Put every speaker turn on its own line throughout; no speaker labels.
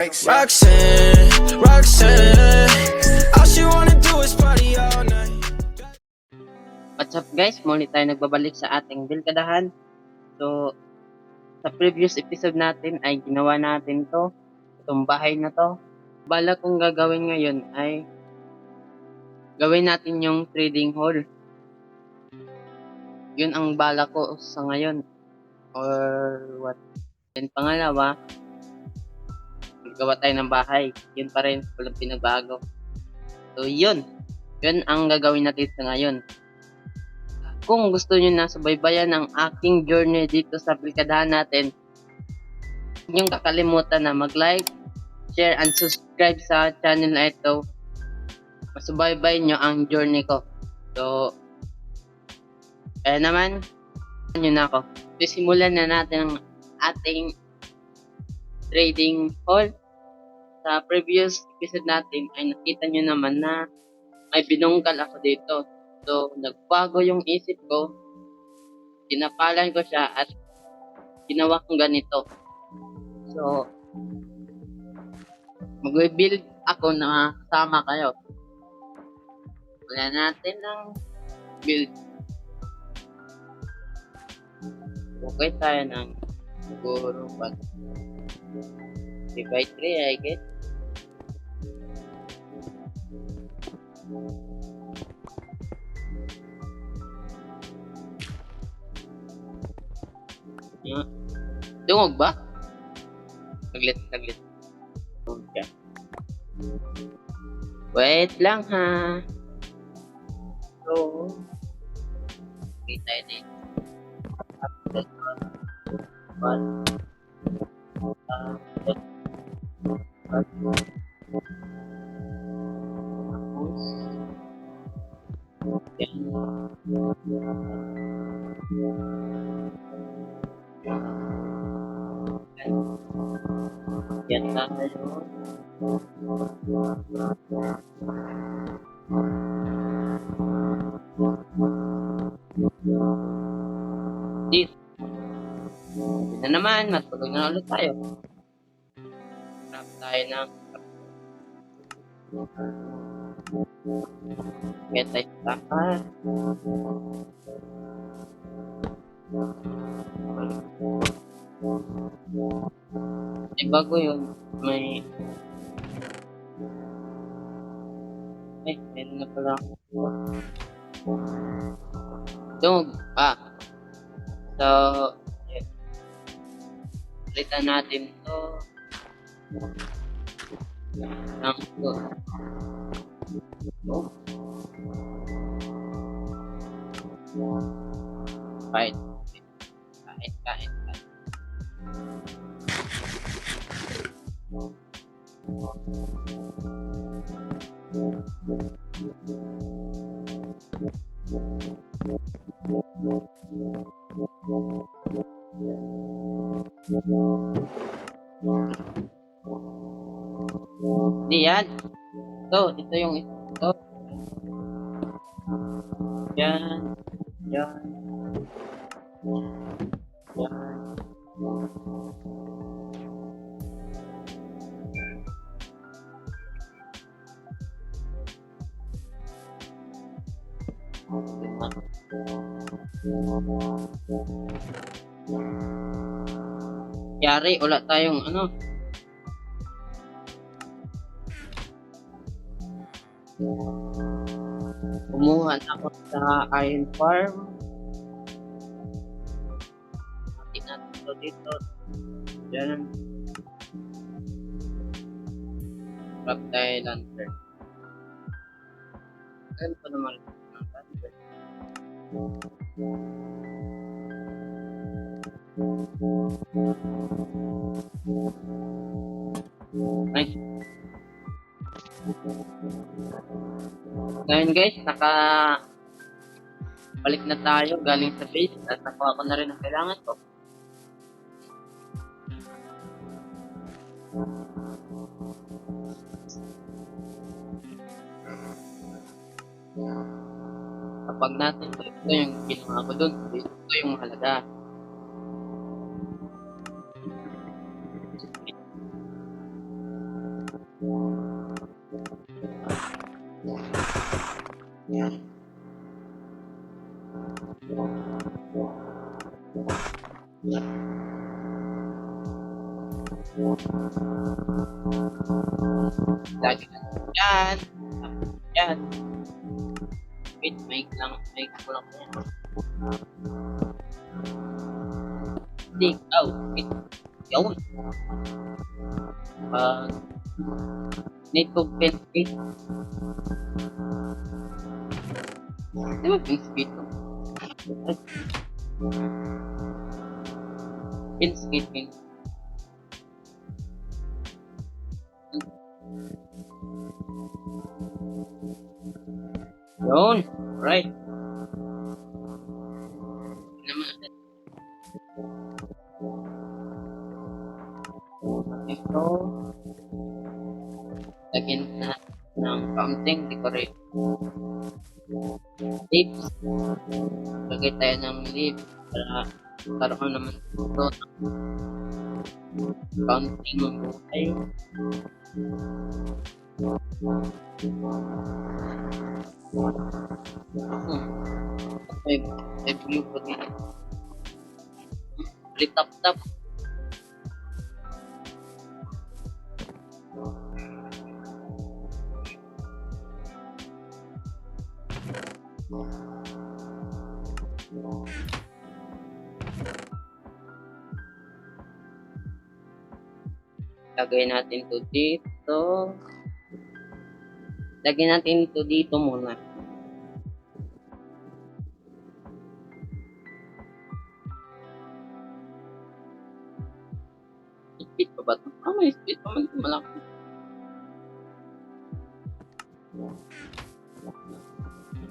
Roxanne, all she wanna do is party all night.
What's up guys? Muli tayo nagbabalik sa ating bilkadahan. So, sa previous episode natin ay ginawa natin itong bahay na to. Bala kong gagawin ngayon ay gawin natin yung trading hall. Yun ang bala ko sa ngayon. Or what? Then pangalawa, gawa tayo ng bahay. Yun pa rin, walang pinagbago. So yun ang gagawin natin sa ngayon. Kung gusto nyo na subaybayan ang aking journey dito sa bilkadahan natin, huwag nyo kakalimutan na mag-like, share, and subscribe sa channel na ito. Masubaybay nyo ang journey ko. So, kaya naman, nyo na ako. So, simulan na natin ang ating trading hall. Sa previous episode natin ay nakita nyo naman na may binungkal ako dito. So, nagbago yung isip ko, tinapalan ko siya at ginawa kong ganito. So, mag-build ako na kasama kayo. Wala natin ng build. Okay tayo ng siguro 3x3 I guess. Dungog ba? Saglit. Okay. Wait lang ha. So, okay tayo din. Yan tayo. This. Yun na naman, matulog na ulit tayo. Grab tayo ng get tayo sa takas. Bago yun, may meron na pala ako. Dog. So, ulitan natin to ng to. Kain. Di yan. Ito yung ito. Yan. Yari, wala tayong kumuha na ako sa iron farm. Tingnan natin dito. Diyan. Grab tayo lantern. Ano pa naman ang lantern? Nice. Ngayon guys, balik na tayo galing sa base at nakuha ko na rin ang kailangan ko. Kapag natin ito yung ginawa ko dun, ito yung mahalaga. Lagi na yan. Yan. Wait, mic ko lang yan. Dig out. Wait. Yun. Need to pin speed. Di ba pin speed to? Pin speed, pin. Yun. Right. Ito. Lagyan na ng counting decorate. Lips. Lagay tayo ng lips para karoon naman ito counting buhay. May blue po dito. Tap. Lagay natin to dito. Lagyan natin ito dito muna. Speed pa ba ito? May speed pa. Malaki.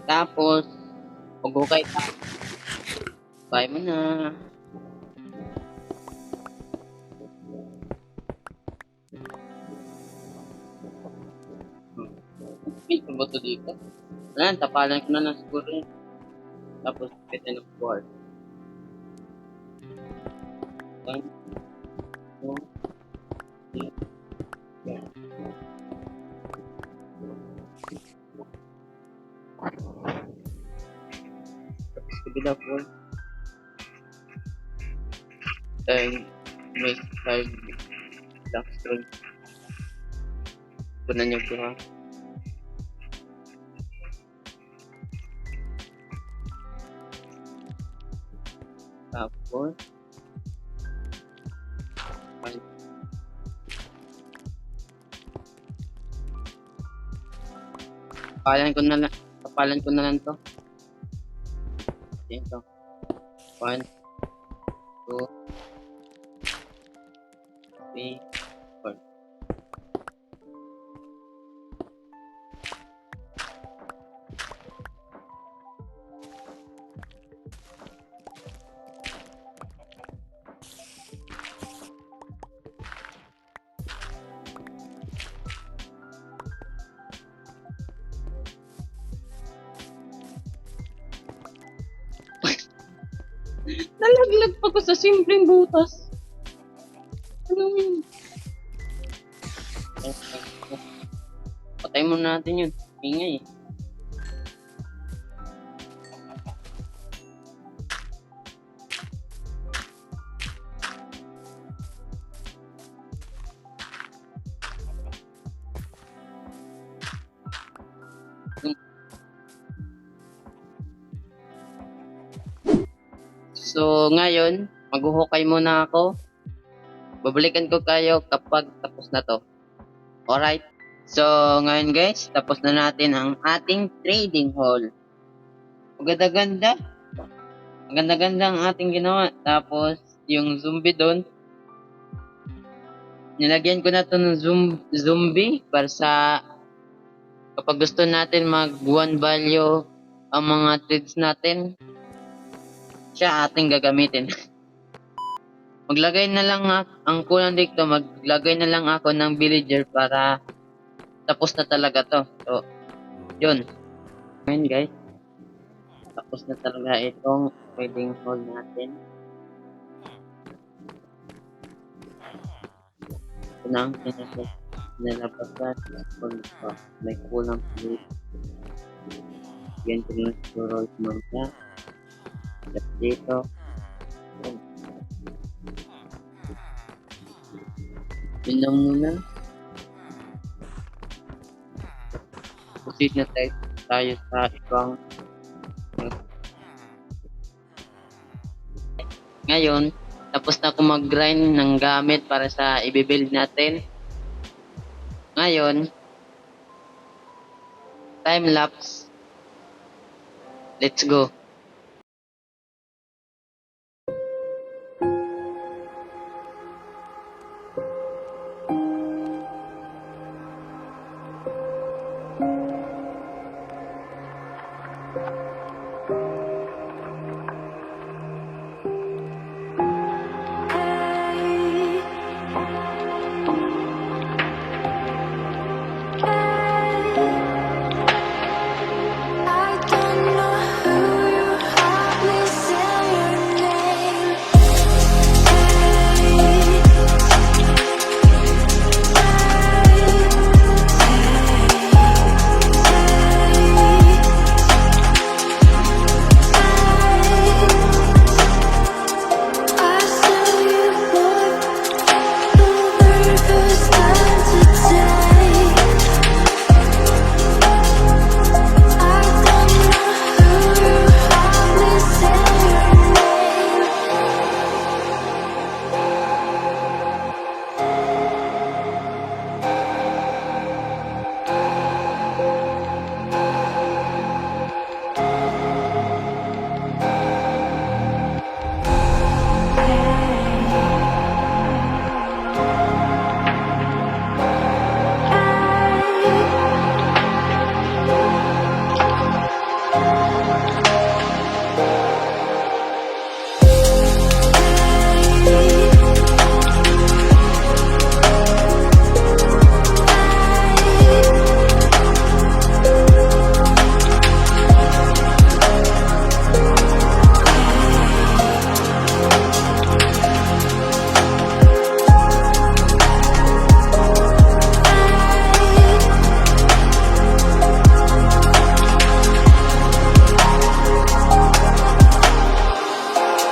Tapos, pag-ukay ka. Bye mo na. Speed pa ba ito dito? Ayan, tapalan ko na lang siguro yun. Tapos, kita ng board. 1, 2, 3, yeah. Tapos, kabila po. And, may 5 black stone. Punan niyo po ha. Tapos, kapalan ko na lang to. Dito. 1, 2, 3, 4. Nalaglag pa ko sa simpleng butas. Ano yun? Patay mo natin yun. Ingay eh. So, ngayon, maghuhukay muna ako. Babalikan ko kayo kapag tapos na to. Alright? So, ngayon guys, tapos na natin ang ating trading hall. Maganda-ganda. Maganda-ganda ang ating ginawa. Tapos, yung zombie doon, nilagyan ko na to ng zombie para sa kapag gusto natin mag 1 value ang mga trades natin, siya ating gagamitin. Maglagay na lang ang kulang dito, maglagay na lang ako ng villager para tapos na talaga to. So, yun. Ngayon guys, tapos na talaga itong trading hall natin. Ito na ang nilabas natin. May kulang plate. Yan ko na siguro muna. At dito. Yun lang muna. Proceed na tayo sa ibang. Ngayon, tapos na ako mag-grind ng gamit para sa i-build natin. Ngayon, time lapse. Let's go.
I don't know who you are, please say your name. I saw you walk over the stand today. I don't know who you are, please say your name.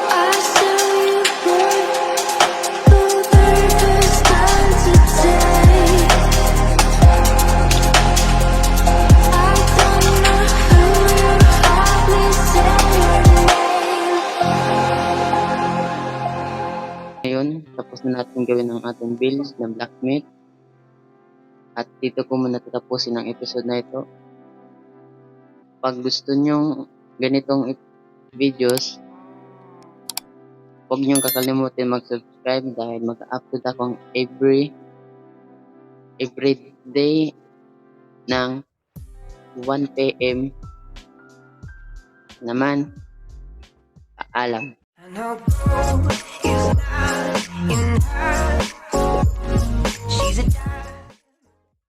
I saw you walk over the stand today. I don't know who you are, please say your name.
Ngayon, tapos na natin gawin ang ating build ng black meat. At dito ko muna tatapusin ang episode na ito. Pag gusto nyong ganitong videos, huwag niyong kakalimutan mag-subscribe dahil mag-upload akong every day ng 1 PM naman. Paalam.
I know gold is not enough.